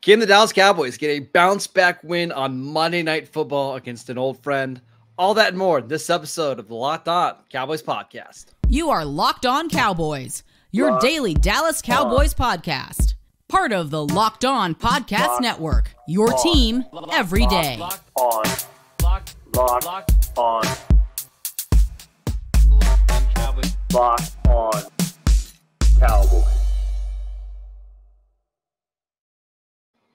Can the Dallas Cowboys get a bounce-back win on Monday Night Football against an old friend? All that and more in this episode of the Locked On Cowboys podcast. You are Locked On Cowboys, your daily Dallas Cowboys podcast. Part of the Locked On Podcast Network, your team every day. Locked On Cowboys. Locked On Cowboys.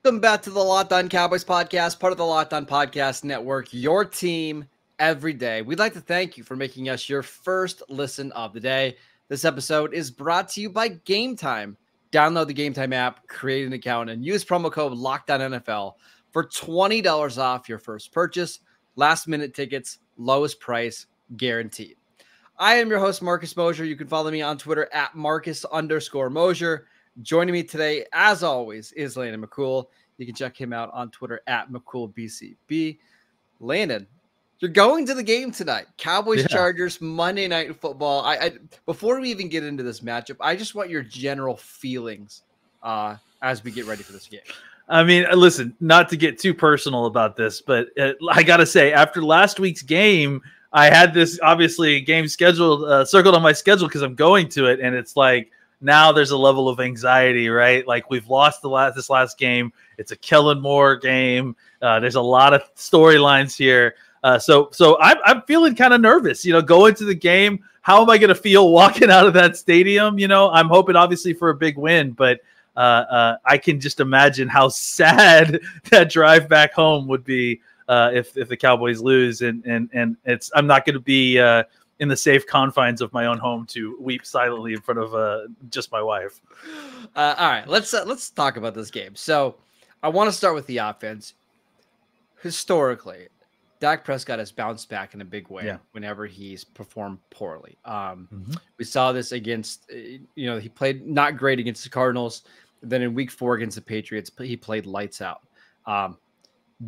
Welcome back to the Locked On Cowboys podcast, part of the Locked On Podcast Network, your team every day. We'd like to thank you for making us your first listen of the day. This episode is brought to you by Gametime. Download the Gametime app, create an account, and use promo code LOCKEDONNFL for $20 off your first purchase. Last-minute tickets, lowest price, guaranteed. I am your host, Marcus Mosher. You can follow me on Twitter at Marcus_Mosher. Joining me today, as always, is Landon McCool. You can check him out on Twitter at McCoolBCB. Landon, you're going to the game tonight. Cowboys, Chargers, Monday Night Football. I before we even get into this matchup, I just want your general feelings as we get ready for this game. I mean, listen, not to get too personal about this, but I got to say, after last week's game, I had this, obviously, game scheduled, circled on my schedule because I'm going to it, and it's like, now there's a level of anxiety, right? Like, we've lost this last game. It's a Kellen Moore game. There's a lot of storylines here. So I'm feeling kind of nervous, going to the game. How am I going to feel walking out of that stadium? I'm hoping obviously for a big win, but I can just imagine how sad that drive back home would be if the Cowboys lose. And I'm not going to be in the safe confines of my own home to weep silently in front of just my wife. All right, let's talk about this game. So I want to start with the offense. Historically, Dak Prescott has bounced back in a big way whenever he's performed poorly. We saw this against, he played not great against the Cardinals. Then in week 4 against the Patriots, he played lights out.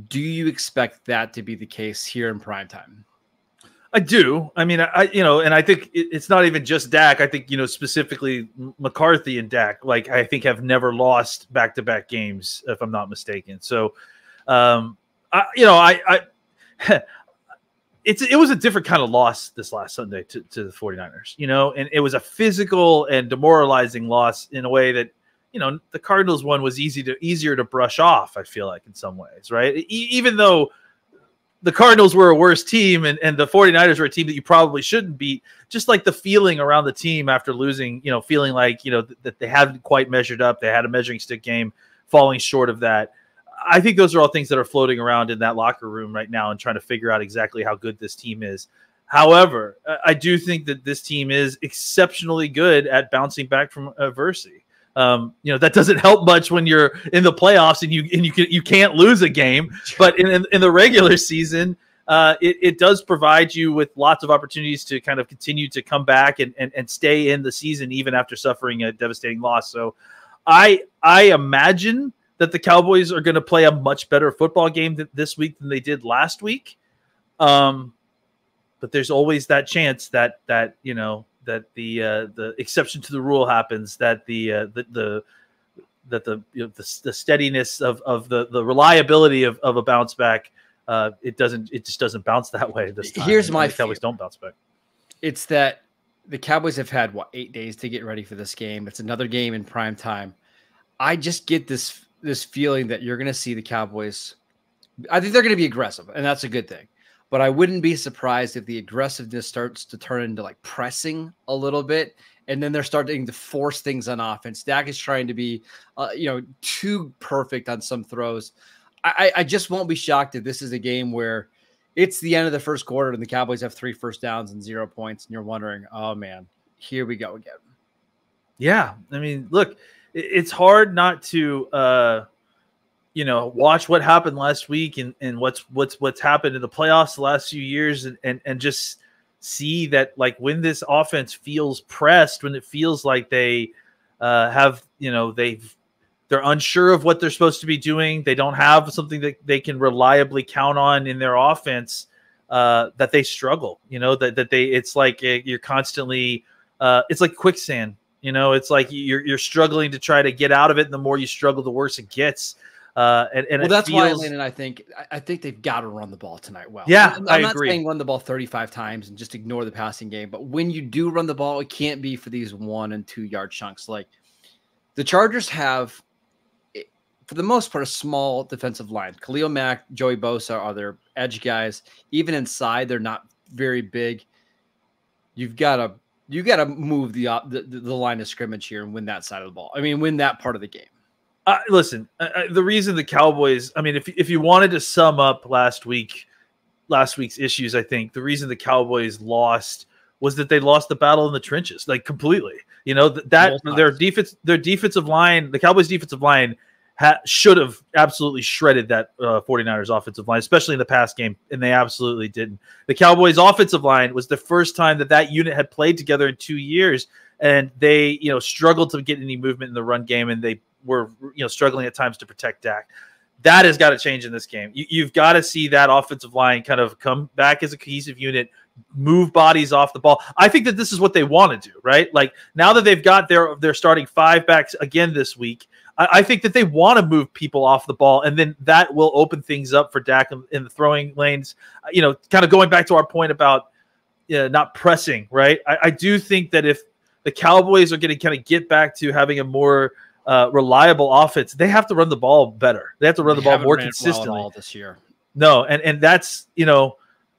Do you expect that to be the case here in primetime? I do. I mean, and I think it's not even just Dak. I think, specifically McCarthy and Dak, I think have never lost back-to-back games, if I'm not mistaken. So, it was a different kind of loss this last Sunday to the 49ers, and it was a physical and demoralizing loss in a way that, the Cardinals one was easier to brush off, I feel like, in some ways, right? Even though the Cardinals were a worse team and the 49ers were a team that you probably shouldn't beat, just like the feeling around the team after losing, feeling like, that they hadn't quite measured up. They had a measuring stick game, falling short of that. I think those are all things that are floating around in that locker room right now and trying to figure out exactly how good this team is. However, I do think that this team is exceptionally good at bouncing back from adversity. That doesn't help much when you're in the playoffs and you can't lose a game. But in the regular season, it does provide you with lots of opportunities to kind of continue to come back and stay in the season even after suffering a devastating loss. So I imagine that the Cowboys are going to play a much better football game this week than they did last week. But there's always that chance that the exception to the rule happens, that the steadiness of the reliability of a bounce back, it just doesn't bounce that way this time. Here's my Cowboys don't bounce back. It's that the Cowboys have had 8 days to get ready for this game. It's another game in prime time. I just get this feeling that you're going to see the Cowboys. I think they're going to be aggressive, and that's a good thing. But I wouldn't be surprised if the aggressiveness starts to turn into pressing a little bit, and then they're starting to force things on offense. Dak is trying to be, too perfect on some throws. I just won't be shocked if this is a game where it's the end of the first quarter and the Cowboys have 3 first downs and 0 points, and you're wondering, oh man, here we go again. Yeah, I mean, look, it's hard not to. Watch what happened last week and what's happened in the playoffs the last few years and just see that when this offense feels pressed, when it feels like they have, they're unsure of what they're supposed to be doing. They don't have something that they can reliably count on in their offense, that they struggle, it's like you're constantly, it's like quicksand, it's like you're struggling to try to get out of it. And the more you struggle, the worse it gets. Well, that's why, Landon, I think they've got to run the ball tonight well. Yeah, I'm not saying run the ball 35 times and just ignore the passing game, but when you do run the ball, it can't be for these 1 and 2 yard chunks. Like the Chargers have, for the most part, a small defensive line. Khalil Mack, Joey Bosa are their edge guys. Even inside, they're not very big. You got to move the line of scrimmage here and win that side of the ball. I mean, win that part of the game. Listen, the reason the Cowboys, I mean, if you wanted to sum up last week's issues, I think the reason the Cowboys lost was that they lost the battle in the trenches, like completely. You know, that their defensive line, the Cowboys defensive line should have absolutely shredded that 49ers offensive line, especially in the past game, and they absolutely didn't. The Cowboys offensive line was the first time that unit had played together in 2 years, and they, struggled to get any movement in the run game, and they were struggling at times to protect Dak. That has got to change in this game. You've got to see that offensive line kind of come back as a cohesive unit, move bodies off the ball. I think that this is what they want to do, right? Like now that they've got their starting 5 backs again this week, I think that they want to move people off the ball, and then that will open things up for Dak in the throwing lanes. Kind of going back to our point about not pressing, right? I do think that if the Cowboys are going to kind of get back to having a more reliable offense, they have to run the ball better. They have to run the ball more consistently this year. No, and that's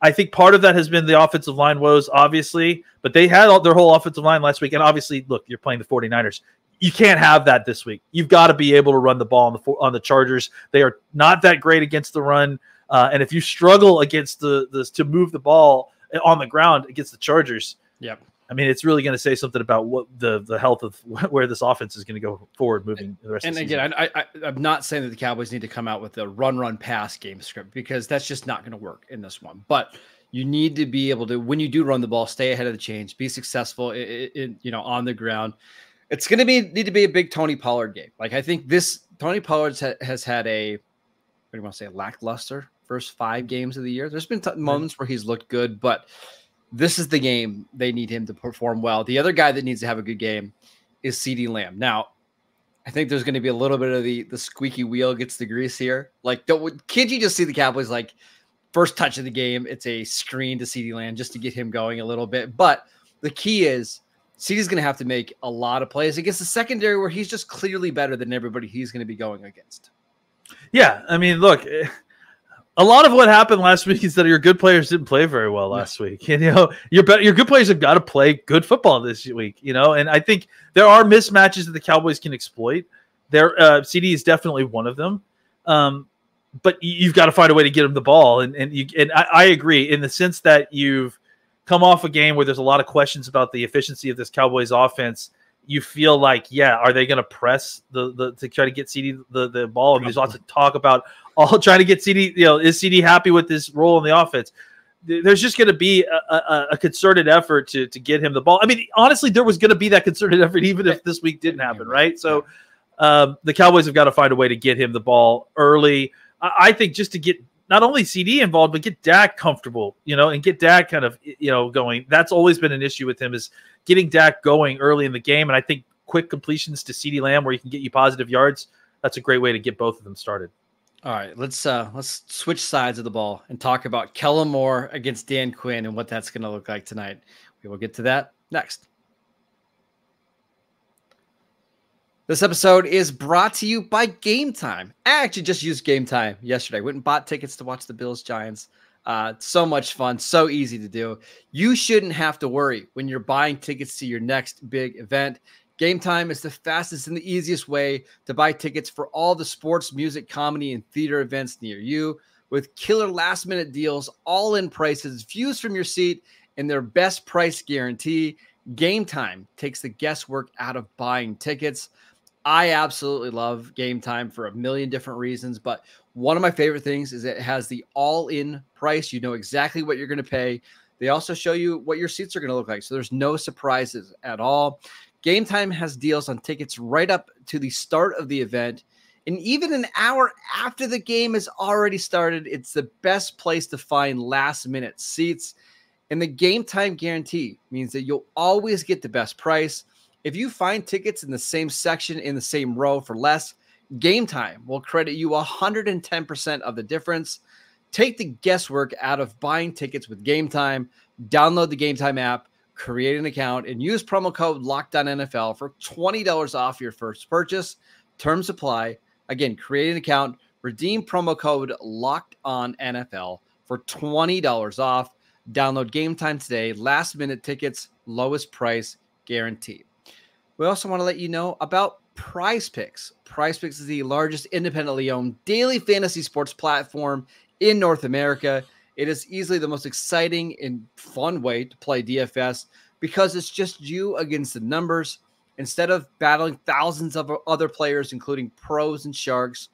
I think part of that has been the offensive line woes, obviously, but they had their whole offensive line last week, and obviously, look, you're playing the 49ers. You can't have that this week. You've got to be able to run the ball on the Chargers. They are not that great against the run, and if you struggle against to move the ball on the ground against the Chargers, yep. I mean, it's really going to say something about what the health of where this offense is going to go forward moving the rest of the season. And again, I'm not saying that the Cowboys need to come out with a run-pass game script because that's just not going to work in this one. But you need to be able to, when you do run the ball, stay ahead of the chains, be successful on the ground. It's going to need to be a big Tony Pollard game. Like I think Tony Pollard has had a lackluster first 5 games of the year. There's been moments where he's looked good, but this is the game they need him to perform well. The other guy that needs to have a good game is CeeDee Lamb. Now, I think there's going to be a little bit of the squeaky wheel gets the grease here. Like, can't you just see the Cowboys, like, first touch of the game, it's a screen to CeeDee Lamb just to get him going a little bit. But the key is CeeDee's going to have to make a lot of plays against the secondary where he's just clearly better than everybody he's going to be going against. Yeah, I mean, look, a lot of what happened last week is that your good players didn't play very well last week. And, your good players have got to play good football this week, and I think there are mismatches that the Cowboys can exploit. CeeDee is definitely one of them. But you've got to find a way to get him the ball. And I agree in the sense that you've come off a game where there's a lot of questions about the efficiency of this Cowboys offense. You feel like, are they going to press to try to get CeeDee the ball? And there's lots of talk about trying to get CeeDee. Is CeeDee happy with this role in the offense? There's just going to be a concerted effort to get him the ball. I mean, honestly, there was going to be that concerted effort even if this week didn't happen, right? So the Cowboys have got to find a way to get him the ball early. I think just to get not only CeeDee involved, but get Dak comfortable, and get Dak kind of, going. That's always been an issue with him is getting Dak going early in the game. And I think quick completions to CeeDee Lamb where he can get you positive yards, that's a great way to get both of them started. All right, let's switch sides of the ball and talk about Kellen Moore against Dan Quinn and what that's going to look like tonight. We will get to that next. This episode is brought to you by Gametime. I actually just used Gametime yesterday. Went and bought tickets to watch the Bills-Giants. So much fun, so easy to do. You shouldn't have to worry when you're buying tickets to your next big event. Gametime is the fastest and the easiest way to buy tickets for all the sports, music, comedy, and theater events near you. With killer last-minute deals, all-in prices, views from your seat, and their best price guarantee, Gametime takes the guesswork out of buying tickets. I absolutely love Gametime for a million different reasons, but one of my favorite things is it has the all-in price. You know exactly what you're going to pay. They also show you what your seats are going to look like, so there's no surprises at all. Gametime has deals on tickets right up to the start of the event, and even an hour after the game has already started, it's the best place to find last-minute seats. And the Gametime guarantee means that you'll always get the best price. If you find tickets in the same section in the same row for less, Gametime will credit you 110% of the difference. Take the guesswork out of buying tickets with Gametime. Download the Gametime app, create an account, and use promo code LOCKEDONNFL for $20 off your first purchase. Terms apply. Again, create an account, redeem promo code LOCKEDONNFL for $20 off. Download Gametime today. Last minute tickets, lowest price guaranteed. We also want to let you know about PrizePicks. PrizePicks is the largest independently owned daily fantasy sports platform in North America. It is easily the most exciting and fun way to play DFS because it's just you against the numbers. Instead of battling thousands of other players, including pros and sharks,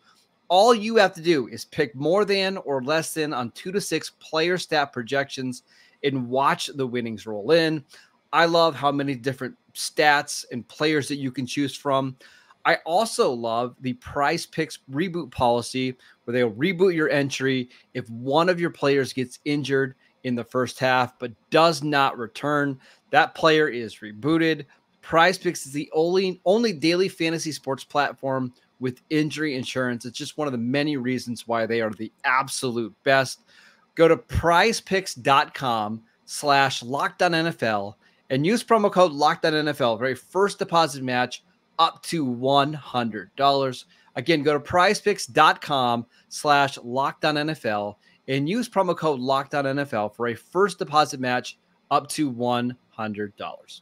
all you have to do is pick more than or less than on 2 to 6 player stat projections and watch the winnings roll in. I love how many different stats and players that you can choose from. I also love the PrizePicks reboot policy where they'll reboot your entry if one of your players gets injured in the first half but does not return. That player is rebooted. PrizePicks is the only daily fantasy sports platform with injury insurance. It's just one of the many reasons why they are the absolute best. Go to prizepicks.com/LockedOnNFL and use promo code LOCKEDONNFL for a first deposit match up to $100. Again, go to prizepicks.com/LockedOnNFL and use promo code LOCKEDONNFL for a first deposit match up to $100.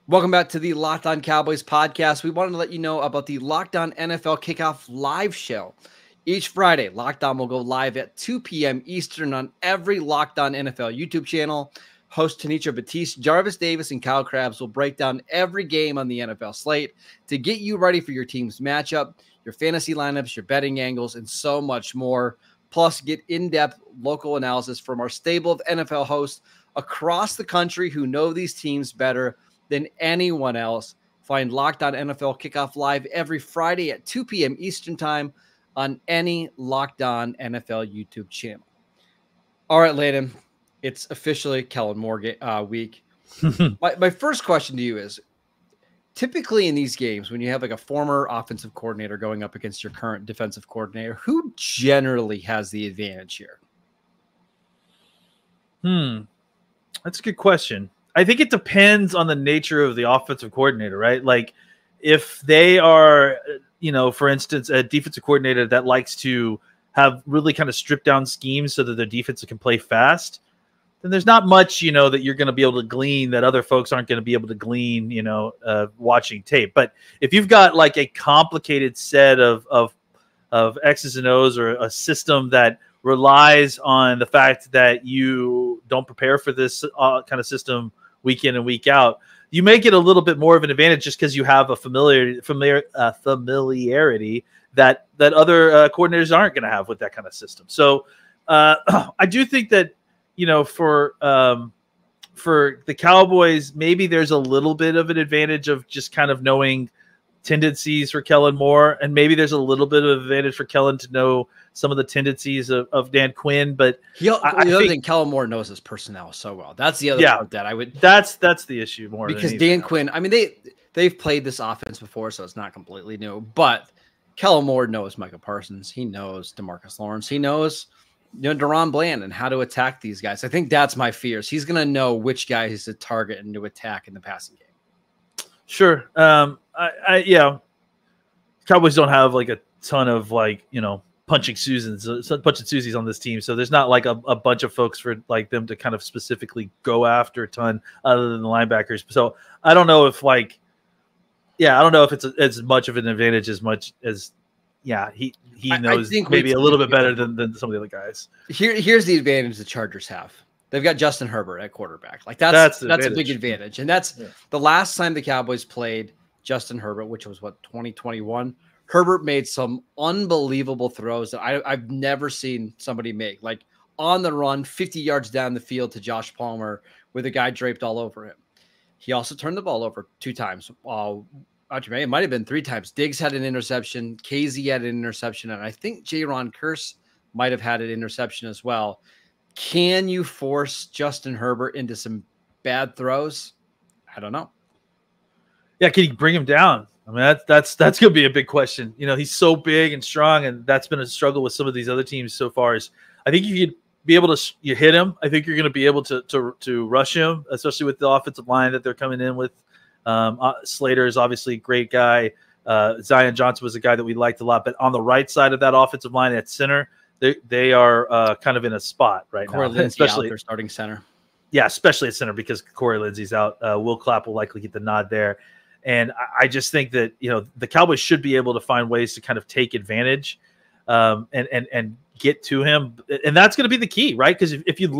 Welcome back to the Locked On Cowboys podcast. We wanted to let you know about the Locked On NFL Kickoff live show. Each Friday, Locked On will go live at 2 p.m. Eastern on every Locked On NFL YouTube channel. Host Tanisha Batiste, Jarvis Davis, and Kyle Krabs will break down every game on the NFL slate to get you ready for your team's matchup, your fantasy lineups, your betting angles, and so much more. Plus, get in-depth local analysis from our stable of NFL hosts across the country who know these teams better than anyone else. Find Locked On NFL Kickoff live every Friday at 2 p.m. Eastern Time on any Locked On NFL YouTube channel. All right, Layden, it's officially Kellen Moore week. My first question to you is, typically in these games, when you have like a former offensive coordinator going up against your current defensive coordinator, who generally has the advantage here? That's a good question. I think it depends on the nature of the offensive coordinator, right? Like if they are, for instance, a defensive coordinator that likes to have really kind of stripped down schemes so that their defense can play fast, then there's not much, that you're going to be able to glean that other folks aren't going to be able to glean, watching tape. But if you've got like a complicated set of X's and O's or a system that relies on the fact that you don't prepare for this kind of system week in and week out, you may get a little bit more of an advantage just because you have a familiarity that other coordinators aren't going to have with that kind of system. So I do think that, for the Cowboys, maybe there's a little bit of an advantage of just kind of knowing tendencies for Kellen Moore, and maybe there's a little bit of advantage for Kellen to know some of the tendencies of Dan Quinn. But I think Kellen Moore knows his personnel so well. That's the other part that I would. That's the issue more because Dan Quinn. I mean, they've played this offense before, so it's not completely new. But Kellen Moore knows Micah Parsons. He knows DeMarcus Lawrence. He knows Deron Bland and how to attack these guys. I think that's my fears. He's going to know which guys to target and to attack in the passing game. Sure. Cowboys don't have like a ton of punching Susies on this team. So there's not like a bunch of folks for like them to kind of specifically go after a ton other than the linebackers. So I don't know if I don't know if it's as much of an advantage as much as, he knows maybe a little bit better than some of the other guys. Here's the advantage the Chargers have. They've got Justin Herbert at quarterback. Like that's a big advantage. And that's the last time the Cowboys played Justin Herbert, which was 2021. Herbert made some unbelievable throws that I've never seen somebody make, like on the run, 50 yards down the field to Josh Palmer with a guy draped all over him. He also turned the ball over 2 times. It might have been 3 times. Diggs had an interception. KZ had an interception. And I think Jaron Kearse might have had an interception as well. Can you force Justin Herbert into some bad throws? I don't know. Yeah, can he bring him down? I mean, that's going to be a big question. You know, he's so big and strong, and that's been a struggle with some of these other teams so far. Is I think you could be able to you hit him. I think you're going to be able to rush him, especially with the offensive line that they're coming in with. Slater is obviously a great guy. Zion Johnson was a guy that we liked a lot, but on the right side of that offensive line at center, they are kind of in a spot right Corey now, Lindsey especially out, their starting center. Yeah, especially at center because Corey Lindsey's out. Will Clapp will likely get the nod there. And I just think that, you know, the Cowboys should be able to find ways to kind of take advantage and get to him. And that's going to be the key, right? Because if you're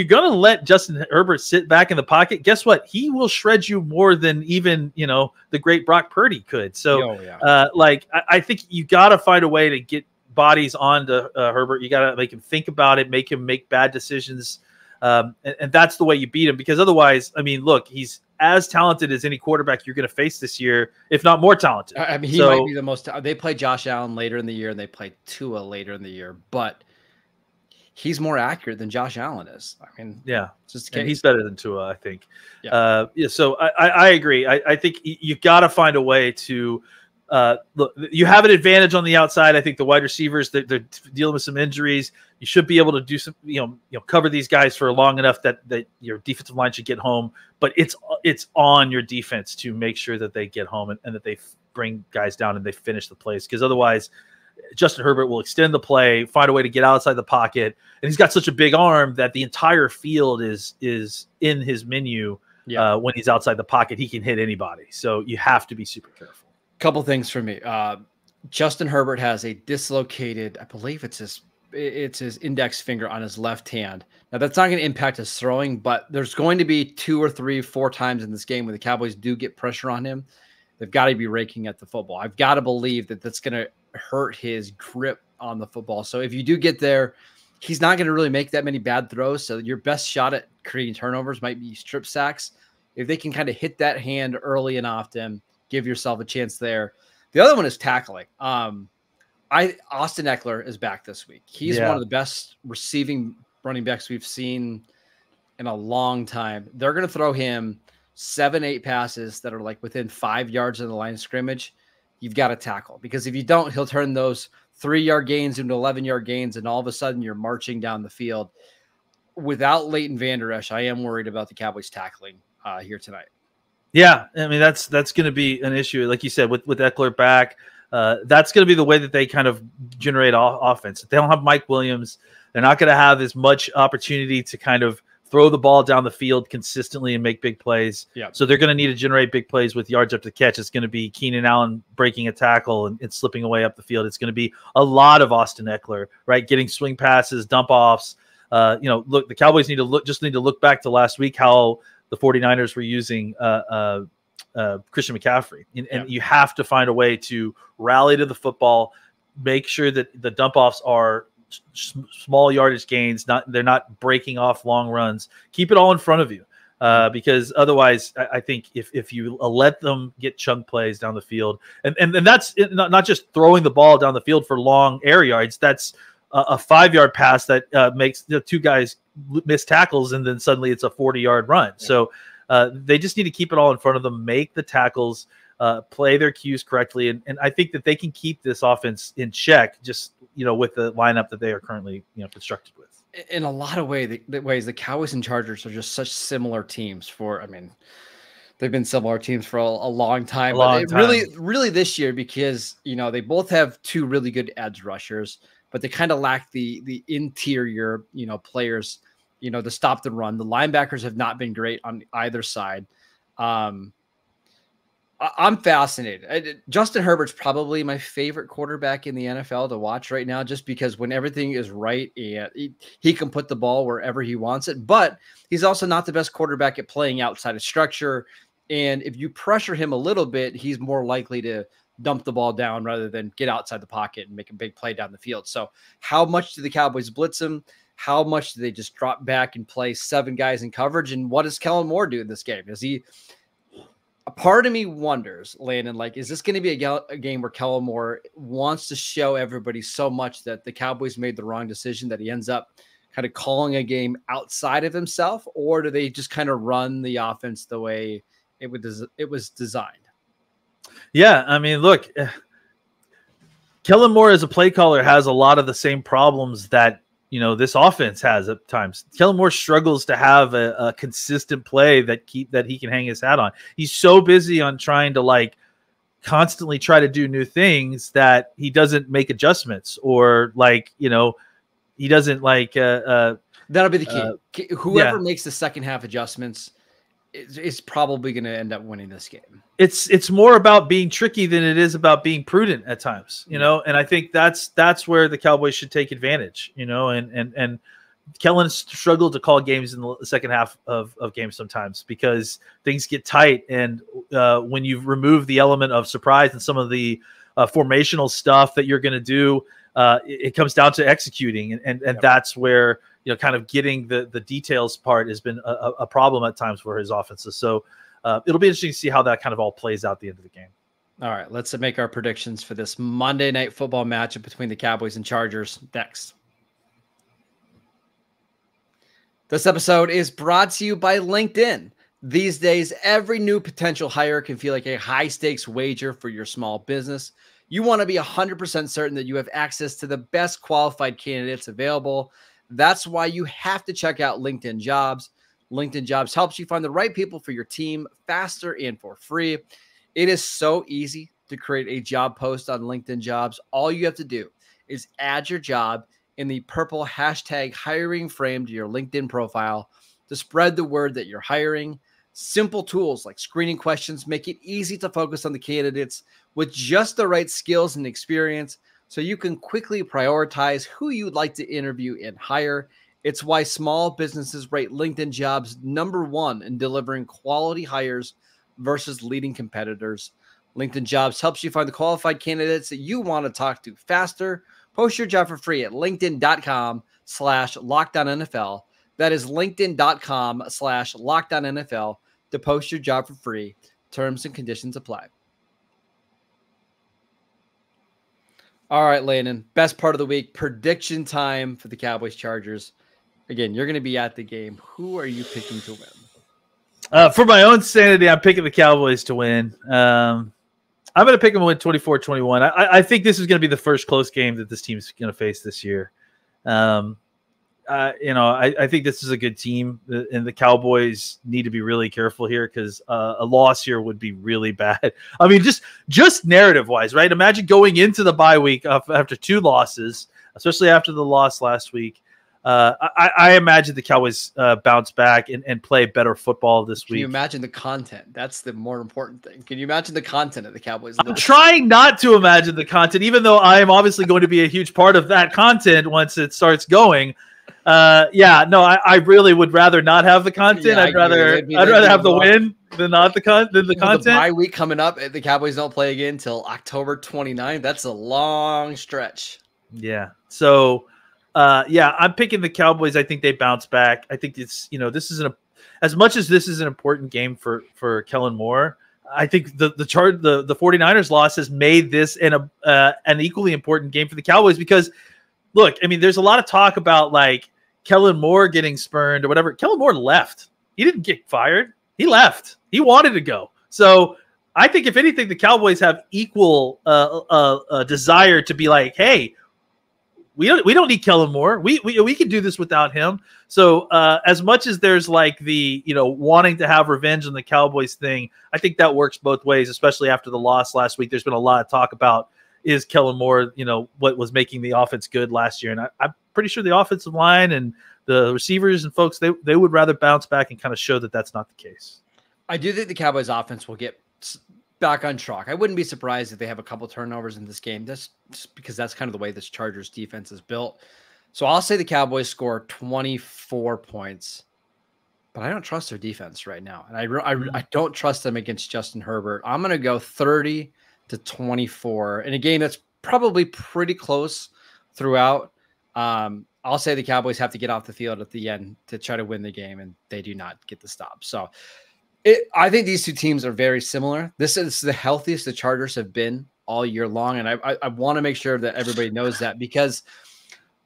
going to let Justin Herbert sit back in the pocket, guess what? He will shred you more than even, you know, the great Brock Purdy could. So, I think you got to find a way to get bodies onto Herbert. You got to make him think about it, make him make bad decisions. And that's the way you beat him, because otherwise, I mean, look, he's as talented as any quarterback you're going to face this year, if not more talented. I mean, he might be the most. They play Josh Allen later in the year, and they play Tua later in the year, but he's more accurate than Josh Allen is. I mean, yeah, it's just and he's better than Tua, I think. Yeah. So I agree. I think you got to find a way to. Look, you have an advantage on the outside. I think the wide receivers, they're dealing with some injuries. You should be able to do some, cover these guys for long enough that your defensive line should get home. But it's on your defense to make sure that they get home and that they bring guys down and they finish the plays. Because otherwise, Justin Herbert will extend the play, find a way to get outside the pocket, and he's got such a big arm that the entire field is in his menu. Yeah. When he's outside the pocket, he can hit anybody. So you have to be super careful. Couple things for me. Justin Herbert has a dislocated, I believe it's his index finger on his left hand. Now that's not going to impact his throwing, but there's going to be 2 or 3, 4 times in this game when the Cowboys do get pressure on him. They've got to be raking at the football. I've got to believe that that's going to hurt his grip on the football. So if you do get there, he's not going to really make that many bad throws. So your best shot at creating turnovers might be strip sacks. If they can kind of hit that hand early and often, give yourself a chance there. The other one is tackling. Austin Eckler is back this week. He's one of the best receiving running backs we've seen in a long time. They're going to throw him 7-8 passes that are like within 5 yards of the line of scrimmage. You've got to tackle, because if you don't, he'll turn those 3-yard gains into 11-yard gains, and all of a sudden you're marching down the field. Without Leighton Vander Esch, I am worried about the Cowboys tackling here tonight. Yeah, I mean, that's going to be an issue. Like you said, with Eckler back, that's going to be the way that they kind of generate offense. If they don't have Mike Williams, they're not going to have as much opportunity to kind of throw the ball down the field consistently and make big plays. Yeah. So they're going to need to generate big plays with yards up the catch. It's going to be Keenan Allen breaking a tackle and slipping away up the field. It's going to be a lot of Austin Eckler, right? Getting swing passes, dump offs. Look, the Cowboys need to look back to last week, how the 49ers were using Christian McCaffrey. And you have to find a way to rally to the football, make sure that the dump offs are small yardage gains, they're not breaking off long runs. Keep it all in front of you, because otherwise I think if you let them get chunk plays down the field, and that's not just throwing the ball down the field for long air yards, that's a 5-yard pass that makes the 2 guys miss tackles, and then suddenly it's a 40-yard run. Yeah. So they just need to keep it all in front of them, make the tackles, play their cues correctly. And I think that they can keep this offense in check, just, with the lineup that they are currently, constructed with. In a lot of ways, the Cowboys and Chargers are just such similar teams they've been similar teams for a long time. Really this year, because, they both have 2 really good edge rushers, but they kind of lack the interior, players, to stop the run. The linebackers have not been great on either side. I'm fascinated. Justin Herbert's probably my favorite quarterback in the NFL to watch right now, just because when everything is right, and he can put the ball wherever he wants it, but he's also not the best quarterback at playing outside of structure. And if you pressure him a little bit, he's more likely to dump the ball down rather than get outside the pocket and make a big play down the field. So how much do the Cowboys blitz him? How much do they just drop back and play 7 guys in coverage? And what does Kellen Moore do in this game? A part of me wonders, Landon, is this going to be a game where Kellen Moore wants to show everybody so much that the Cowboys made the wrong decision that he ends up kind of calling a game outside of himself? Or do they just kind of run the offense the way it was designed. Yeah, I mean, look, Kellen Moore as a play caller has a lot of the same problems that this offense has at times. Kellen Moore struggles to have a consistent play that he can hang his hat on. He's so busy on trying to constantly try to do new things that he doesn't make adjustments, or he doesn't that'll be the key. Whoever makes the second half adjustments is probably going to end up winning this game. It's more about being tricky than it is about being prudent at times, and I think that's where the Cowboys should take advantage, and Kellen struggled to call games in the second half of games sometimes because things get tight. And when you remove the element of surprise and some of the formational stuff that you're going to do, it comes down to executing. And that's where, kind of getting the details part has been a problem at times for his offenses. So it'll be interesting to see how that kind of all plays out at the end of the game. All right, let's make our predictions for this Monday Night Football matchup between the Cowboys and Chargers next. This episode is brought to you by LinkedIn. These days, every new potential hire can feel like a high-stakes wager for your small business. You want to be 100% certain that you have access to the best qualified candidates available. That's why you have to check out LinkedIn Jobs. LinkedIn Jobs helps you find the right people for your team faster and for free. It is so easy to create a job post on LinkedIn Jobs. All you have to do is add your job in the purple hashtag hiring frame to your LinkedIn profile to spread the word that you're hiring. Simple tools like screening questions make it easy to focus on the candidates with just the right skills and experience so you can quickly prioritize who you'd like to interview and hire. It's why small businesses rate LinkedIn Jobs #1 in delivering quality hires versus leading competitors. LinkedIn Jobs helps you find the qualified candidates that you want to talk to faster. Post your job for free at linkedin.com/LockedOnNFL. That is linkedin.com/LockedOnNFL to post your job for free. Terms and conditions apply. All right, Landon, best part of the week, prediction time for the Cowboys Chargers. Again, you're going to be at the game. Who are you picking to win? For my own sanity, I'm picking the Cowboys to win. I'm going to pick them to win 24-21. I think this is going to be the first close game that this team's going to face this year. I think this is a good team, and the Cowboys need to be really careful here because a loss here would be really bad. I mean, just narrative-wise, right? Imagine going into the bye week after 2 losses, especially after the loss last week. I imagine the Cowboys bounce back and play better football this week. Can you imagine the content? That's the more important thing. Can you imagine the content of the Cowboys? I'm trying not to imagine the content, even though I am obviously going to be a huge part of that content once it starts going. I really would rather not have the content. Yeah, I'd rather have the win than not the content. The bye week coming up, the Cowboys don't play again until October 29th. That's a long stretch. Yeah. So, I'm picking the Cowboys. I think they bounce back. I think it's, this is as much as this is an important game for Kellen Moore. I think the 49ers loss has made this an equally important game for the Cowboys because, look, I mean, there's a lot of talk about Kellen Moore getting spurned or whatever. Kellen Moore left. He didn't get fired. He left. He wanted to go. So I think if anything, the Cowboys have equal desire to be like, hey, we don't need Kellen Moore. We can do this without him. So as much as there's the wanting to have revenge on the Cowboys thing, I think that works both ways, especially after the loss last week. There's been a lot of talk about is Kellen Moore, what was making the offense good last year. And I'm pretty sure the offensive line and the receivers and folks, they would rather bounce back and kind of show that that's not the case. I do think the Cowboys offense will get back on track. I wouldn't be surprised if they have a couple turnovers in this game. That's just because that's kind of the way this Chargers defense is built. So I'll say the Cowboys score 24 points, but I don't trust their defense right now. And I don't trust them against Justin Herbert. I'm going to go 30-24 in a game that's probably pretty close throughout. I'll say the Cowboys have to get off the field at the end to try to win the game, and they do not get the stop. So I think these two teams are very similar. This is the healthiest the Chargers have been all year long, and I want to make sure that everybody knows that because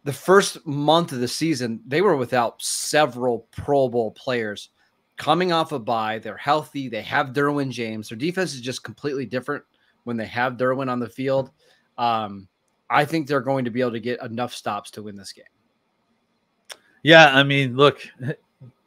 the first month of the season, they were without several Pro Bowl players. coming off a bye. They're healthy. They have Derwin James. Their defense is just completely different when they have Derwin on the field. I think they're going to be able to get enough stops to win this game. Yeah, I mean, look,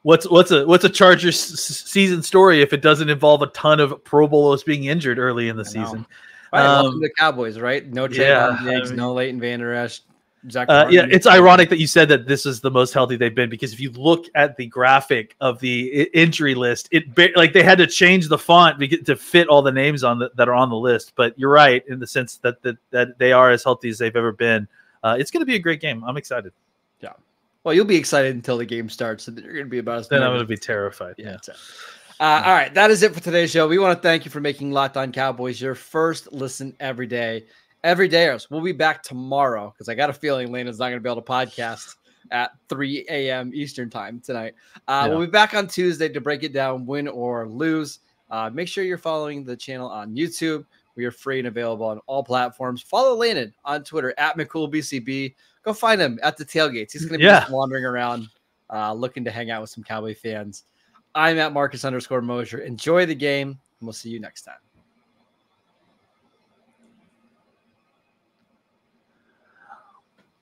what's a Chargers season story if it doesn't involve a ton of Pro Bowlers being injured early in the season? Right, welcome to the Cowboys, right? No Trayvon Diggs, no Leighton Vander Esch. Yeah, it's ironic that you said that this is the most healthy they've been, because if you look at the graphic of the injury list, like they had to change the font to fit all the names that are on the list. But you're right in the sense that they are as healthy as they've ever been. It's going to be a great game. I'm excited. Yeah. Well, you'll be excited until the game starts, and then you're going to be about as then I'm going to be terrified. Yeah. All right, that is it for today's show. We want to thank you for making Locked On Cowboys your first listen every day. Every day, we'll be back tomorrow because I got a feeling Lena's not going to be able to podcast at 3 a.m. Eastern time tonight. We'll be back on Tuesday to break it down, win or lose. Make sure you're following the channel on YouTube. We are free and available on all platforms. Follow Landon on Twitter at McCoolBCB. Go find him at the tailgates. He's going to be just wandering around looking to hang out with some Cowboy fans. I'm at Marcus_Mosher. Enjoy the game, and we'll see you next time.